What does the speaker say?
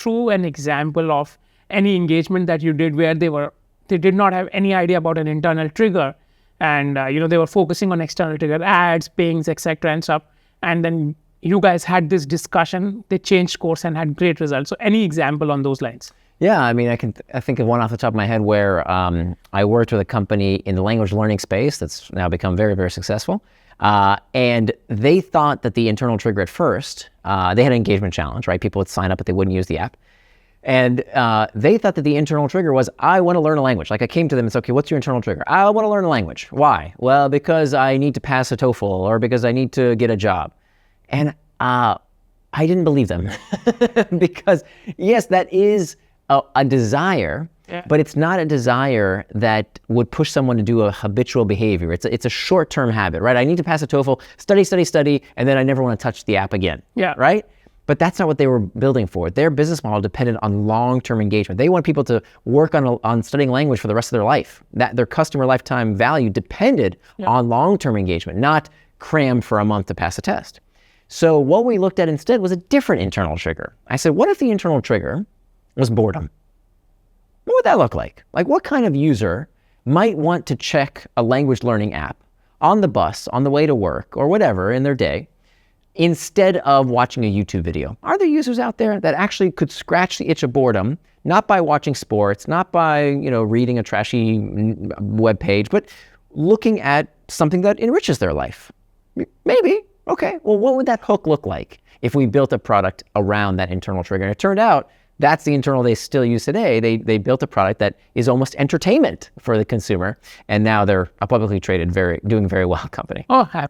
through an example of any engagement that you did where they did not have any idea about an internal trigger, and they were focusing on external trigger, ads, pings, etc. and stuff, and then you guys had this discussion, they changed course and had great results. So any example on those lines? Yeah, I mean, I think of one off the top of my head where I worked with a company in the language learning space that's now become very, very successful. And they thought that the internal trigger at first, they had an engagement challenge, right? People would sign up, but they wouldn't use the app. And they thought that the internal trigger was, I want to learn a language. Like I came to them and said, okay, what's your internal trigger? I want to learn a language. Why? Well, because I need to pass a TOEFL or because I need to get a job. And I didn't believe them because yes, that is a desire, but it's not a desire that would push someone to do a habitual behavior. It's a short-term habit, right? I need to pass a TOEFL, study, and then I never want to touch the app again, right? But that's not what they were building for. Their business model depended on long-term engagement. They want people to work on studying language for the rest of their life. That their customer lifetime value depended on long-term engagement, not cram for a month to pass a test. So what we looked at instead was a different internal trigger. I said, what if the internal trigger was boredom? What would that look like? Like what kind of user might want to check a language learning app on the bus, on the way to work, or whatever in their day, instead of watching a YouTube video? Are there users out there that actually could scratch the itch of boredom, not by watching sports, not by reading a trashy web page, but looking at something that enriches their life? Maybe. Okay, well, what would that hook look like if we built a product around that internal trigger? And it turned out that's the internal they still use today. They built a product that is almost entertainment for the consumer, and now they're a publicly traded, doing very well company. Oh, absolutely.